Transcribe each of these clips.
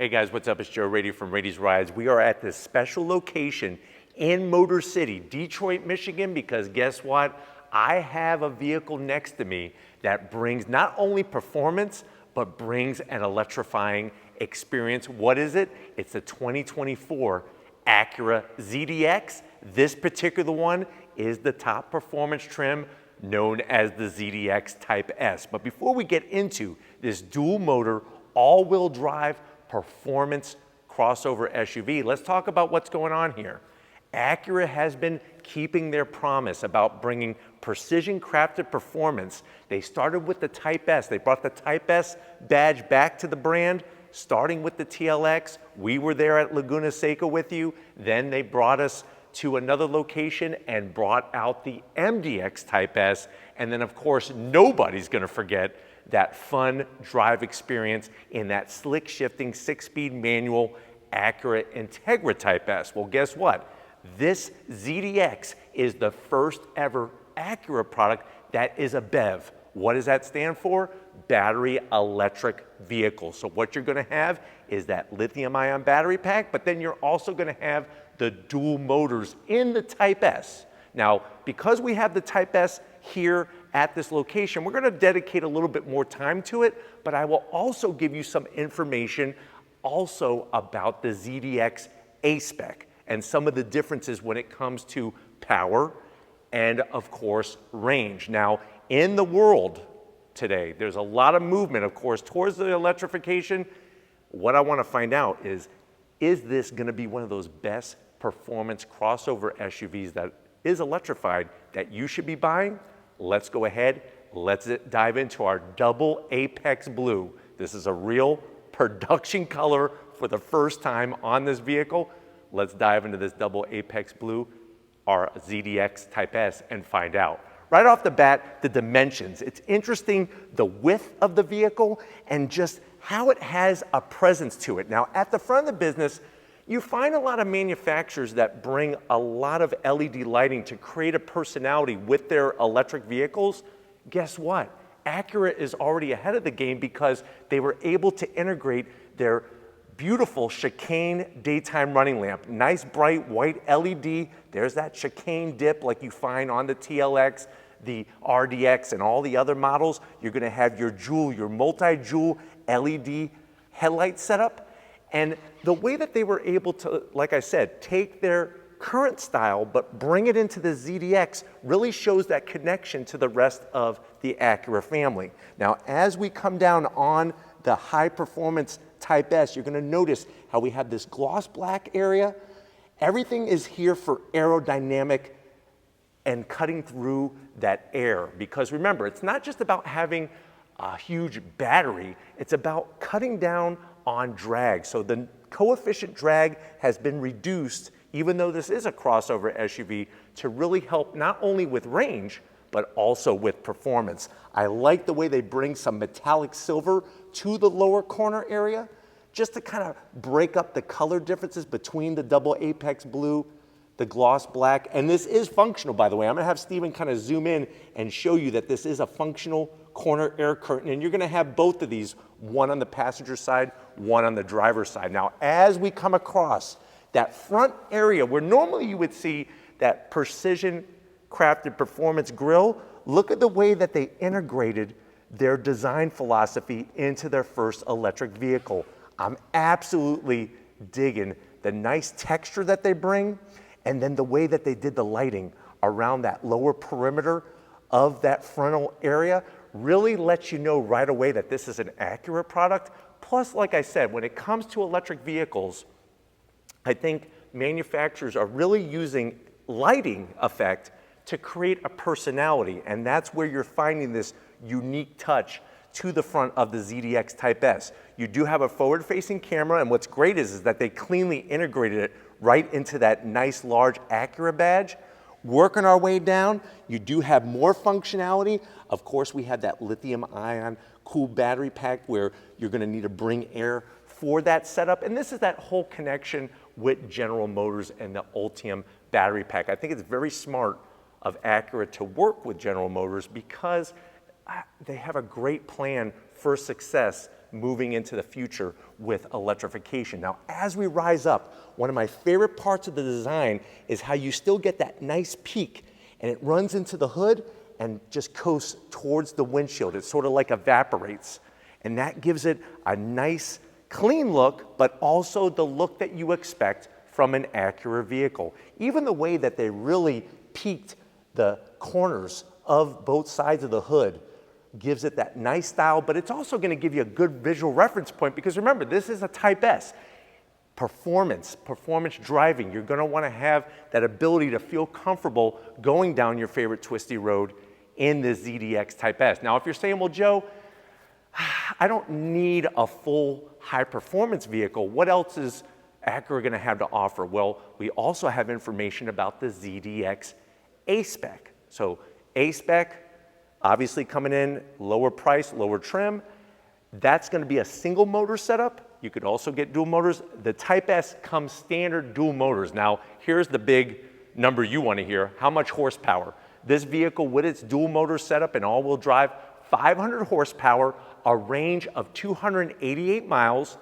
Hey guys, what's up? It's Joe Rady from Rady's Rides. We are at this special location in Motor City, Detroit, Michigan, because guess what? I have a vehicle next to me that brings not only performance, but brings an electrifying experience. What is it? It's the 2024 Acura ZDX. This particular one is the top performance trim known as the ZDX Type S. But before we get into this dual motor, all-wheel drive performance crossover SUV, let's talk about what's going on here. Acura has been keeping their promise about bringing precision crafted performance. They started with the Type S. They brought the Type S badge back to the brand, starting with the TLX. We were there at Laguna Seca with you. Then they brought us to another location and brought out the MDX Type S. And then of course, nobody's gonna forget that fun drive experience in that slick shifting 6-speed manual Acura Integra Type S. Well, guess what? This ZDX is the first ever Acura product that is a BEV. What does that stand for? Battery electric vehicle. So what you're gonna have is that lithium ion battery pack, but then you're also gonna have the dual motors in the Type S. Now, because we have the Type S here at this location, we're gonna dedicate a little bit more time to it, but I will also give you some information also about the ZDX A-Spec and some of the differences when it comes to power and of course range. Now, in the world today, there's a lot of movement, of course, towards the electrification. What I wanna find out is this gonna be one of those best performance crossover SUVs that is electrified that you should be buying? Let's go ahead, let's dive into our double Apex Blue. This is a real production color for the first time on this vehicle. Let's dive into this double Apex Blue, our ZDX Type S, and find out. Right off the bat, the dimensions. It's interesting, the width of the vehicle and just how it has a presence to it. Now, at the front of the business, you find a lot of manufacturers that bring a lot of LED lighting to create a personality with their electric vehicles. Guess what? Acura is already ahead of the game because they were able to integrate their beautiful chicane daytime running lamp. Nice bright white LED. There's that chicane dip like you find on the TLX, the RDX, and all the other models. You're gonna have your multi-jewel LED headlight setup. And the way that they were able to, like I said, take their current style but bring it into the ZDX really shows that connection to the rest of the Acura family. Now, as we come down on the high performance Type S, you're gonna notice how we have this gloss black area. Everything is here for aerodynamic and cutting through that air. Because remember, it's not just about having a huge battery, it's about cutting down on drag. So the coefficient drag has been reduced, even though this is a crossover SUV, to really help not only with range, but also with performance. I like the way they bring some metallic silver to the lower corner area, just to kind of break up the color differences between the double Apex Blue, the gloss black, and this is functional, by the way. I'm gonna have Steven kind of zoom in and show you that this is a functional corner air curtain, and you're gonna have both of these, one on the passenger side, one on the driver's side. Now, as we come across that front area where normally you would see that precision crafted performance grille, look at the way that they integrated their design philosophy into their first electric vehicle. I'm absolutely digging the nice texture that they bring, and then the way that they did the lighting around that lower perimeter of that frontal area really lets you know right away that this is an Acura product. Plus, like I said, when it comes to electric vehicles, I think manufacturers are really using lighting effect to create a personality, and that's where you're finding this unique touch to the front of the ZDX Type S. You do have a forward-facing camera, and what's great is that they cleanly integrated it right into that nice large Acura badge. Working our way down, you do have more functionality. Of course, we have that lithium ion cool battery pack where you're gonna need to bring air for that setup. And this is that whole connection with General Motors and the Ultium battery pack. I think it's very smart of Acura to work with General Motors because they have a great plan for success moving into the future with electrification. Now, as we rise up, one of my favorite parts of the design is how you still get that nice peak, and it runs into the hood and just coasts towards the windshield. It sort of like evaporates, and that gives it a nice, clean look, but also the look that you expect from an Acura vehicle. Even the way that they really peaked the corners of both sides of the hood gives it that nice style, but it's also going to give you a good visual reference point, because remember, this is a Type S. Performance driving. You're going to want to have that ability to feel comfortable going down your favorite twisty road in the ZDX Type S. Now, if you're saying, well, Joe, I don't need a full high-performance vehicle, what else is Acura going to have to offer? Well, we also have information about the ZDX A-Spec. So A-Spec, obviously coming in lower price, lower trim. That's going to be a single motor setup. You could also get dual motors. The Type S comes standard dual motors. Now, here's the big number you want to hear. How much horsepower? This vehicle with its dual motor setup and all-wheel drive, 500 horsepower, a range of 288 miles.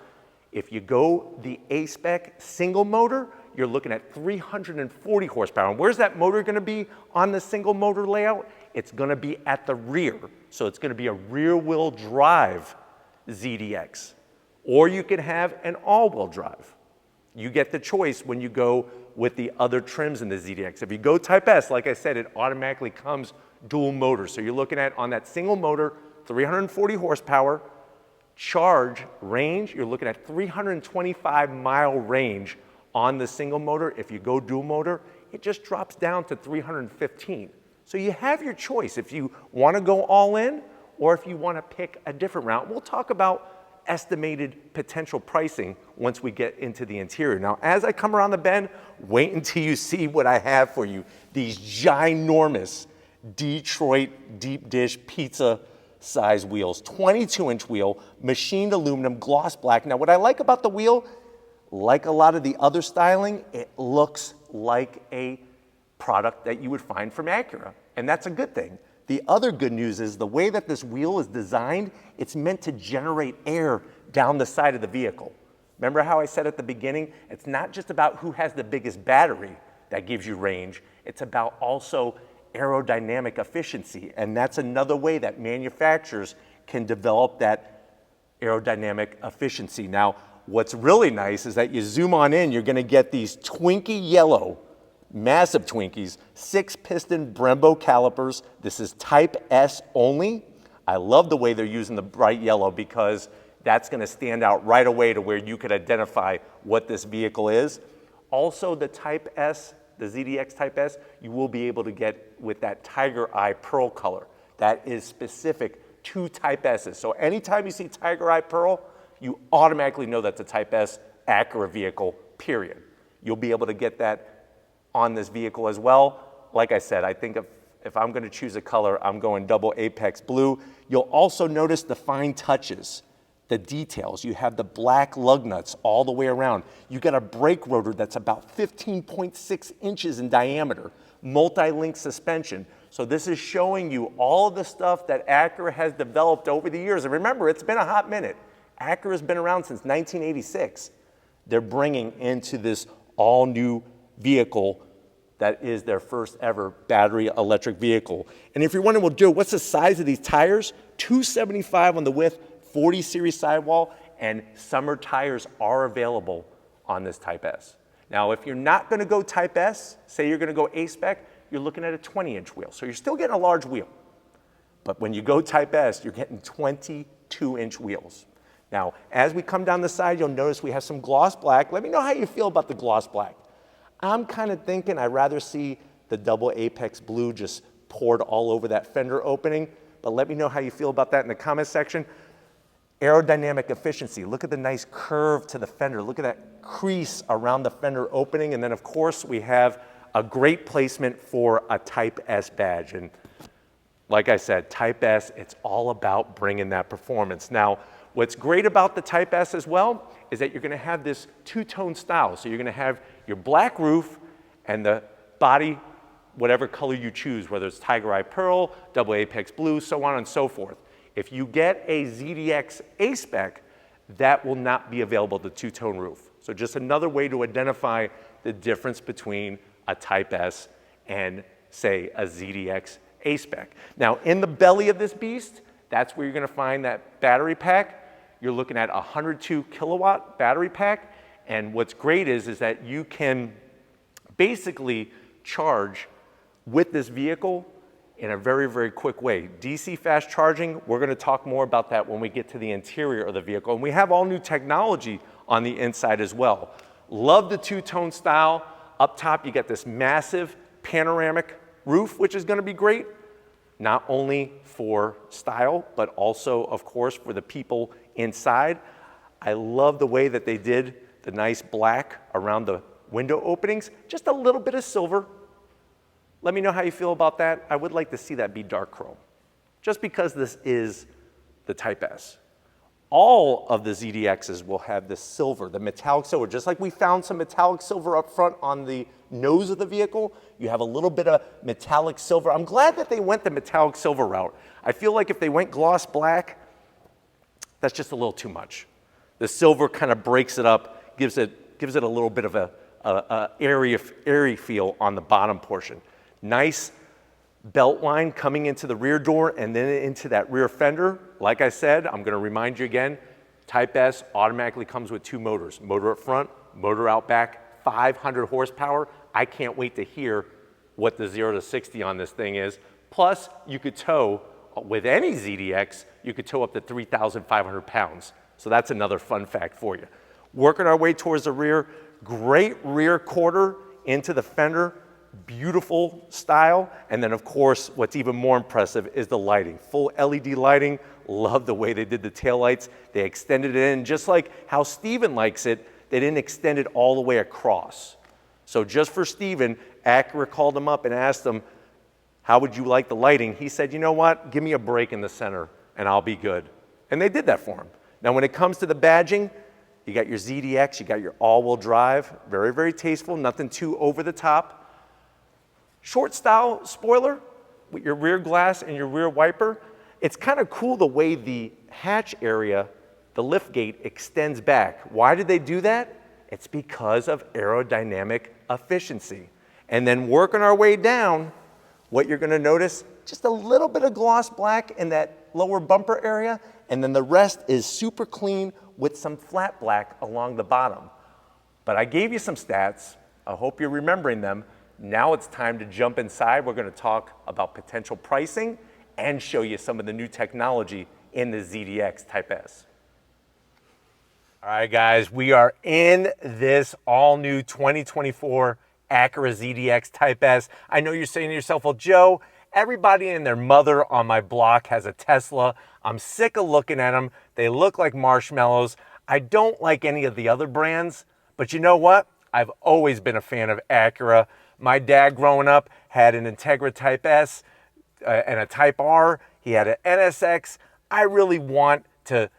If you go the A-Spec single motor, you're looking at 340 horsepower. And where's that motor going to be on the single motor layout? It's going to be at the rear. So it's going to be a rear-wheel drive ZDX. Or you can have an all-wheel drive. You get the choice when you go with the other trims in the ZDX. If you go Type S, like I said, it automatically comes dual motor. So you're looking at, on that single motor, 340 horsepower, charge range, you're looking at 325-mile range on the single motor. If you go dual motor, it just drops down to 315. So you have your choice if you want to go all in or if you want to pick a different route. We'll talk about estimated potential pricing once we get into the interior. Now, as I come around the bend, wait until you see what I have for you. These ginormous Detroit deep dish pizza size wheels, 22-inch wheel, machined aluminum, gloss black. Now, what I like about the wheel, like a lot of the other styling, it looks like a product that you would find from Acura, and that's a good thing. The other good news is the way that this wheel is designed, it's meant to generate air down the side of the vehicle. Remember how I said at the beginning, it's not just about who has the biggest battery that gives you range, it's about also aerodynamic efficiency, and that's another way that manufacturers can develop that aerodynamic efficiency. Now, what's really nice is that you zoom on in, you're gonna get these Twinkie yellow, massive Twinkies, 6-piston Brembo calipers. This is Type S only. I love the way they're using the bright yellow because that's gonna stand out right away to where you could identify what this vehicle is. Also, the Type S, the ZDX Type S, you will be able to get with that tiger eye pearl color. That is specific to Type S's. So anytime you see tiger eye pearl, you automatically know that's a Type S Acura vehicle, period. You'll be able to get that on this vehicle as well. Like I said, I think if I'm going to choose a color, I'm going double apex blue. You'll also notice the fine touches, the details. You have the black lug nuts all the way around. You got a brake rotor that's about 15.6 inches in diameter, multi-link suspension. So this is showing you all the stuff that Acura has developed over the years. And remember, it's been a hot minute. Acura's been around since 1986. They're bringing into this all-new vehicle that is their first ever battery electric vehicle. And if you're wondering, well, Joe, what's the size of these tires? 275 on the width, 40 series sidewall, and summer tires are available on this Type S. Now, if you're not gonna go Type S, say you're gonna go A-Spec, you're looking at a 20-inch wheel. So you're still getting a large wheel. But when you go Type S, you're getting 22-inch wheels. Now, as we come down the side, you'll notice we have some gloss black. Let me know how you feel about the gloss black. I'm kind of thinking I'd rather see the double apex blue just poured all over that fender opening, but let me know how you feel about that in the comment section. Aerodynamic efficiency, look at the nice curve to the fender. Look at that crease around the fender opening. And then of course we have a great placement for a Type S badge. And like I said, Type S, it's all about bringing that performance. Now, what's great about the Type S as well is that you're gonna have this two-tone style. So you're gonna have your black roof and the body, whatever color you choose, whether it's tiger eye pearl, double apex blue, so on and so forth. If you get a ZDX A-Spec, that will not be available, the two-tone roof. So just another way to identify the difference between a Type S and, say, a ZDX A-Spec. Now, in the belly of this beast, that's where you're gonna find that battery pack. You're looking at a 102 kilowatt battery pack. And what's great is that you can basically charge with this vehicle in a very, very quick way. DC fast charging, we're gonna talk more about that when we get to the interior of the vehicle. And we have all new technology on the inside as well. Love the two-tone style. Up top, you got this massive panoramic roof, which is gonna be great, not only for style, but also, of course, for the people inside. I love the way that they did the nice black around the window openings, just a little bit of silver. Let me know how you feel about that. I would like to see that be dark chrome, just because this is the Type S. All of the ZDXs will have the silver, the metallic silver. Just like we found some metallic silver up front on the nose of the vehicle, you have a little bit of metallic silver. I'm glad that they went the metallic silver route. I feel like if they went gloss black, that's just a little too much. The silver kind of breaks it up, gives it a little bit of a airy feel on the bottom portion. Nice belt line coming into the rear door and then into that rear fender. Like I said, I'm gonna remind you again, Type S automatically comes with two motors. Motor up front, motor out back, 500 horsepower. I can't wait to hear what the 0 to 60 on this thing is. Plus, you could tow, with any ZDX, you could tow up to 3,500 pounds. So that's another fun fact for you. Working our way towards the rear, great rear quarter into the fender, beautiful style. And then of course, what's even more impressive is the lighting. Full LED lighting, love the way they did the taillights. They extended it in, just like how Steven likes it, they didn't extend it all the way across. So just for Steven, Acura called him up and asked him, how would you like the lighting? He said, you know what, give me a break in the center and I'll be good. And they did that for him. Now when it comes to the badging, you got your ZDX, you got your all-wheel drive, very, very tasteful, nothing too over the top. Short style spoiler with your rear glass and your rear wiper. It's kind of cool the way the hatch area, the lift gate extends back. Why did they do that? It's because of aerodynamic efficiency. And then working our way down, what you're gonna notice, just a little bit of gloss black in that lower bumper area, and then the rest is super clean with some flat black along the bottom. But I gave you some stats. I hope you're remembering them. Now it's time to jump inside. We're gonna talk about potential pricing and show you some of the new technology in the ZDX Type S. All right, guys, we are in this all-new 2024 Acura ZDX Type S. I know you're saying to yourself, well, Joe, everybody and their mother on my block has a Tesla. I'm sick of looking at them. They look like marshmallows. I don't like any of the other brands, but you know what? I've always been a fan of Acura. My dad growing up had an Integra Type S and a Type R. He had an NSX. I really want to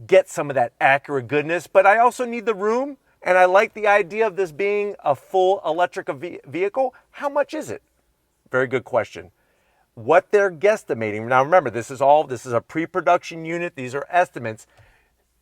get some of that Acura goodness, but I also need the room, and I like the idea of this being a full electric vehicle. How much is it? Very good question. What they're guesstimating, now remember, this is a pre-production unit. These are estimates.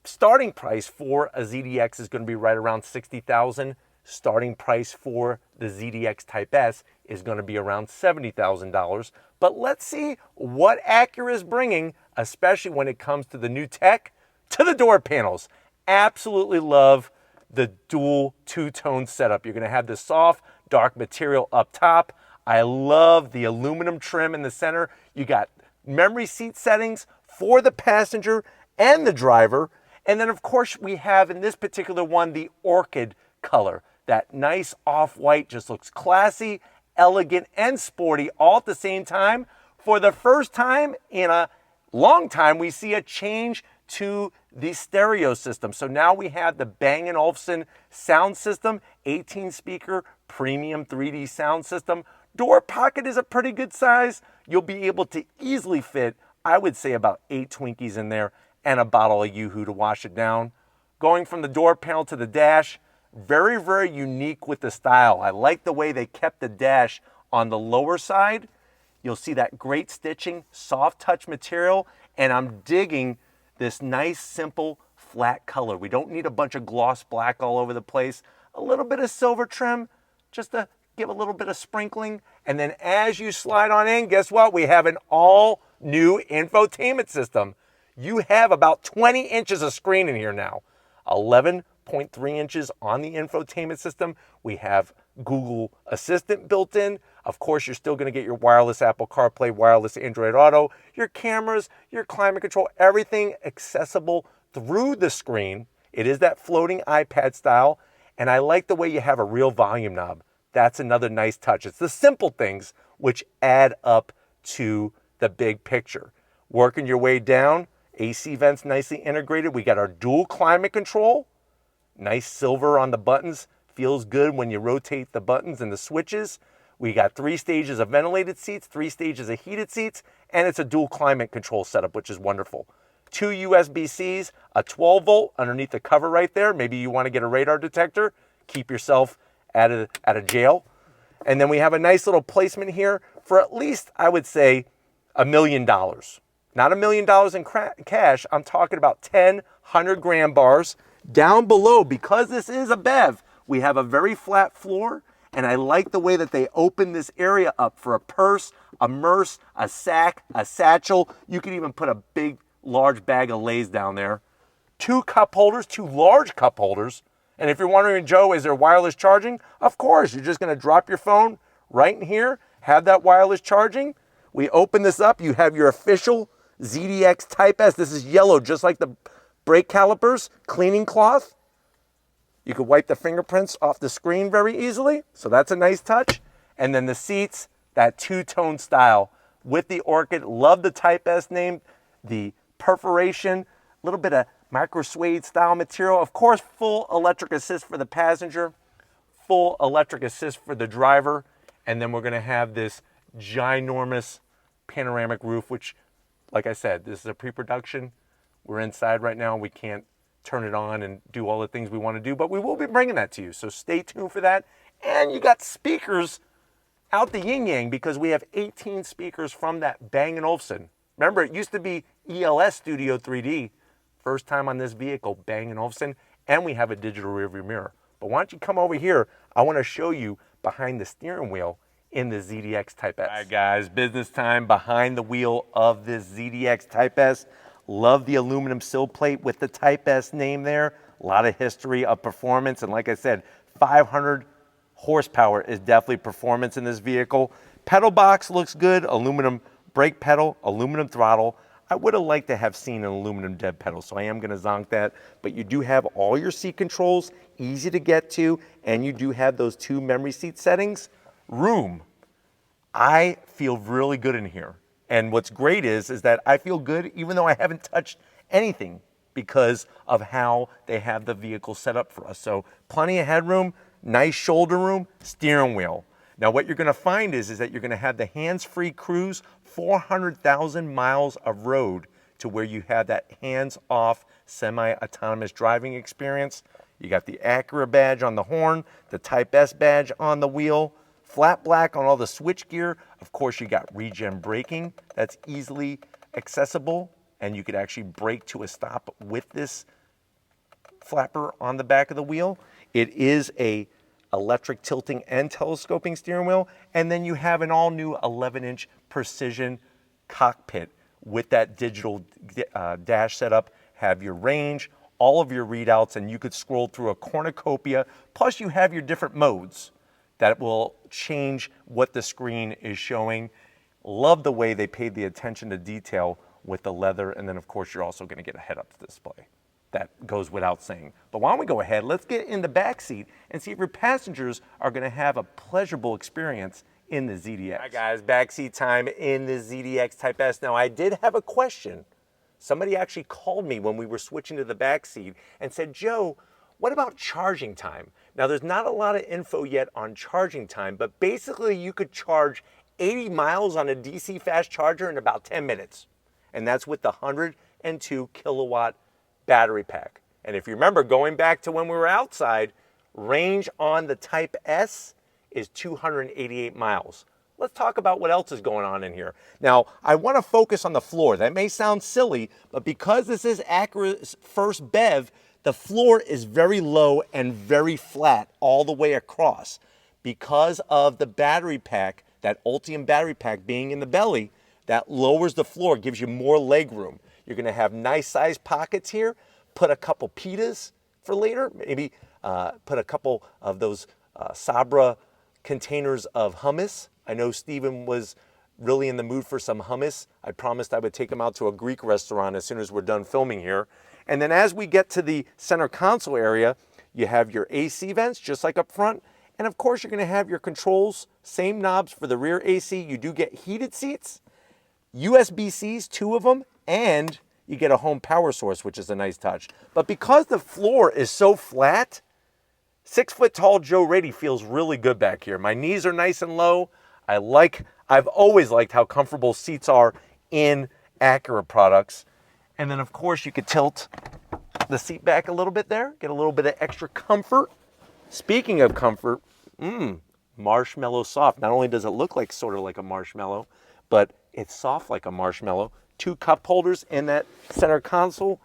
Starting price for a ZDX is going to be right around $60,000. Starting price for the ZDX Type S is going to be around $70,000. But let's see what Acura is bringing, especially when it comes to the new tech, to the door panels. Absolutely love the dual two-tone setup. You're going to have the soft, dark material up top. I love the aluminum trim in the center. You got memory seat settings for the passenger and the driver. And then, of course, we have in this particular one the orchid color. That nice off-white just looks classy, elegant, and sporty all at the same time. For the first time in a long time, we see a change to the stereo system. So now we have the Bang & Olufsen sound system, 18-speaker premium 3D sound system. Door pocket is a pretty good size. You'll be able to easily fit, I would say, about 8 Twinkies in there and a bottle of Yoo-Hoo to wash it down. Going from the door panel to the dash, very, very unique with the style. I like the way they kept the dash on the lower side. You'll see that great stitching, soft touch material, And I'm digging this nice, simple, flat color. We don't need a bunch of gloss black all over the place. A little bit of silver trim, just to give a little bit of sprinkling. And then as you slide on in, guess what? We have an all new infotainment system. You have about 20 inches of screen in here now. 11.3 inches on the infotainment system. We have Google Assistant built in. Of course, you're still going to get your wireless Apple CarPlay, wireless Android Auto, your cameras, your climate control, everything accessible through the screen. It is that floating iPad style. And I like the way you have a real volume knob. That's another nice touch. It's the simple things which add up to the big picture. Working your way down, AC vents nicely integrated. We got our dual climate control. Nice silver on the buttons. Feels good when you rotate the buttons and the switches. We got 3 stages of ventilated seats, 3 stages of heated seats, and it's a dual climate control setup, which is wonderful. 2 USB-Cs, a 12 volt underneath the cover right there. Maybe you want to get a radar detector, keep yourself out of jail. And then we have a nice little placement here for at least, I would say, $1 million. Not $1 million in cash. I'm talking about 10 100-gram bars. Down below, because this is a BEV, we have a very flat floor. And I like the way that they open this area up for a purse, a merce, a sack, a satchel. You can even put a big, large bag of Lay's down there. 2 cup holders, 2 large cup holders. And if you're wondering, Joe, is there wireless charging? Of course, you're just going to drop your phone right in here, have that wireless charging. We open this up. You have your official ZDX Type S. This is yellow, just like the brake calipers, cleaning cloth. You could wipe the fingerprints off the screen very easily. So that's a nice touch. And then the seats, that two-tone style with the orchid. Love the Type S name, the perforation, a little bit of micro suede style material. Of course, full electric assist for the passenger, full electric assist for the driver. And then we're going to have this ginormous panoramic roof, which, like I said, this is a pre-production. We're inside right now. We can't turn it on and do all the things we want to do, but we will be bringing that to you. So stay tuned for that. And you got speakers out the yin-yang because we have 18 speakers from that Bang & Olufsen. Remember, it used to be ELS Studio 3D. First time on this vehicle, Bang & Olufsen, and we have a digital rearview mirror. But why don't you come over here? I want to show you behind the steering wheel in the ZDX Type S. All right, guys, business time behind the wheel of this ZDX Type S. Love the aluminum sill plate with the Type S name there. A lot of history of performance. And like I said, 500 horsepower is definitely performance in this vehicle. Pedal box looks good. Aluminum brake pedal, aluminum throttle. I would have liked to have seen an aluminum dead pedal, so I am going to zonk that. But you do have all your seat controls, easy to get to, and you do have those 2 memory seat settings. Room. I feel really good in here. And what's great is that I feel good even though I haven't touched anything because of how they have the vehicle set up for us. So plenty of headroom, nice shoulder room, steering wheel. Now what you're going to find is that you're going to have the hands-free cruise, 400,000 miles of road to where you have that hands-off semi-autonomous driving experience. You got the Acura badge on the horn, the Type S badge on the wheel, flat black on all the switch gear. Of course, you got regen braking that's easily accessible, and you could actually brake to a stop with this flapper on the back of the wheel. It is a electric tilting and telescoping steering wheel, and then you have an all-new 11-inch precision cockpit with that digital dash setup. Have your range, all of your readouts, and you could scroll through a cornucopia. Plus, you have your different modes that will change what the screen is showing. Love the way they paid the attention to detail with the leather, and then of course you're also going to get a head-up display. That goes without saying. But why don't we go ahead, let's get in the back seat and see if your passengers are going to have a pleasurable experience in the ZDX. All right, guys, back seat time in the ZDX Type S. Now, I did have a question. Somebody actually called me when we were switching to the back seat and said, Joe, what about charging time? Now, there's not a lot of info yet on charging time, but basically you could charge 80 miles on a DC fast charger in about 10 minutes. And that's with the 102 kilowatt battery pack. And if you remember, going back to when we were outside, range on the Type S is 288 miles. let's talk about what else is going on in here. Now, I want to focus on the floor. That may sound silly, but because this is Acura's first BEV, the floor is very low and very flat all the way across. Because of the battery pack, that Ultium battery pack being in the belly, that lowers the floor, gives you more leg room. You're going to have nice sized pockets here. Put a couple pitas for later. Maybe put a couple of those Sabra containers of hummus. I know Steven was really in the mood for some hummus. I promised I would take him out to a Greek restaurant as soon as we're done filming here. And then as we get to the center console area, you have your AC vents just like up front. And of course, you're going to have your controls, same knobs for the rear AC. You do get heated seats, USB-Cs, 2 of them, and you get a home power source, which is a nice touch. But because the floor is so flat, 6-foot-tall Joe Rady feels really good back here. My knees are nice and low. I've always liked how comfortable seats are in Acura products. And then of course you could tilt the seat back a little bit there, get a little bit of extra comfort. Speaking of comfort, marshmallow soft. Not only does it look like sort of like a marshmallow, but it's soft like a marshmallow. 2 cup holders in that center console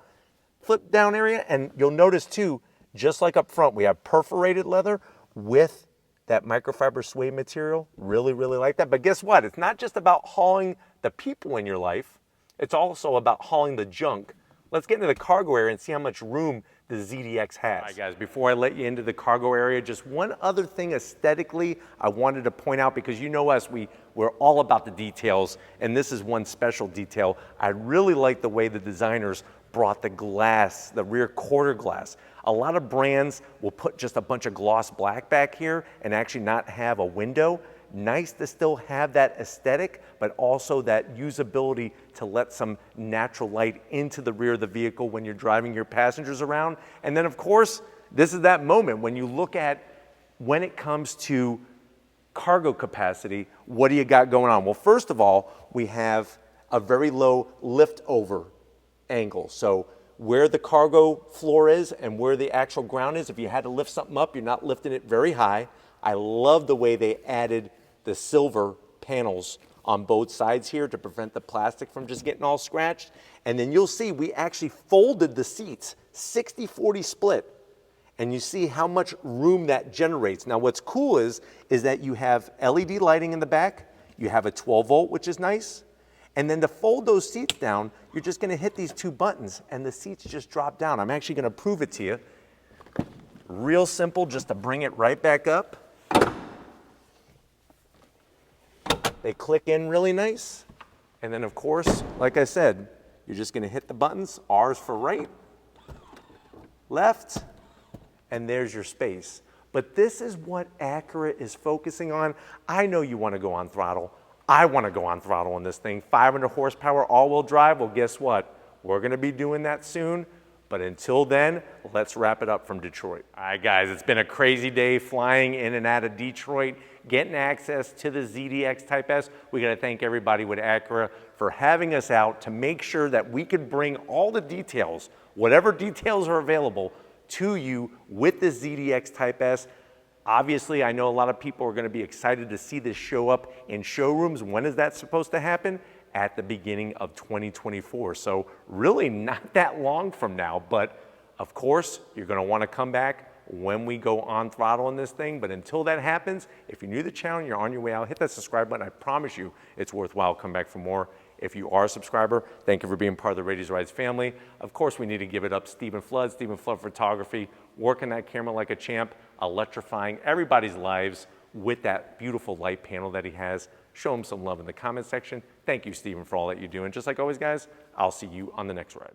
flip down area. And you'll notice too, just like up front, we have perforated leather with that microfiber suede material. Really, really like that. But guess what? It's not just about hauling the people in your life. It's also about hauling the junk. Let's get into the cargo area and see how much room the ZDX has. All right, guys, before I let you into the cargo area, just one other thing aesthetically I wanted to point out, because you know us, we're all about the details, and this is one special detail. I really like the way the designers brought the glass, the rear quarter glass. A lot of brands will put just a bunch of gloss black back here and actually not have a window. Nice to still have that aesthetic, but also that usability to let some natural light into the rear of the vehicle when you're driving your passengers around. And then of course, this is that moment when you look at when it comes to cargo capacity, what do you got going on? Well, first of all, we have a very low lift over angle. So where the cargo floor is and where the actual ground is, if you had to lift something up, you're not lifting it very high. I love the way they added the silver panels on both sides here to prevent the plastic from just getting all scratched. And then you'll see we actually folded the seats, 60-40 split. And you see how much room that generates. Now what's cool is that you have LED lighting in the back, you have a 12 volt, which is nice. And then to fold those seats down, you're just gonna hit these 2 buttons and the seats just drop down. I'm actually gonna prove it to you. Real simple, just to bring it right back up. They click in really nice. And then of course, like I said, you're just gonna hit the buttons, R's for right, left, and there's your space. But this is what Acura is focusing on. I know you wanna go on throttle. I wanna go on throttle on this thing. 500 horsepower all-wheel drive, well guess what? We're gonna be doing that soon. But until then, let's wrap it up from Detroit. All right, guys, it's been a crazy day flying in and out of Detroit, getting access to the ZDX Type S. We gotta thank everybody with Acura for having us out to make sure that we could bring all the details, whatever details are available, to you with the ZDX Type S. Obviously, I know a lot of people are gonna be excited to see this show up in showrooms. When is that supposed to happen? At the beginning of 2024. So really not that long from now, but of course, you're gonna wanna come back when we go on throttle in this thing. But until that happens, if you're new to the channel, you're on your way out, hit that subscribe button. I promise you it's worthwhile. Come back for more. If you are a subscriber, thank you for being part of the Rady's Rides family. Of course, we need to give it up. Stephen Flood Photography, working that camera like a champ, electrifying everybody's lives with that beautiful light panel that he has. Show him some love in the comment section. Thank you, Stephen, for all that you do. And just like always, guys, I'll see you on the next ride.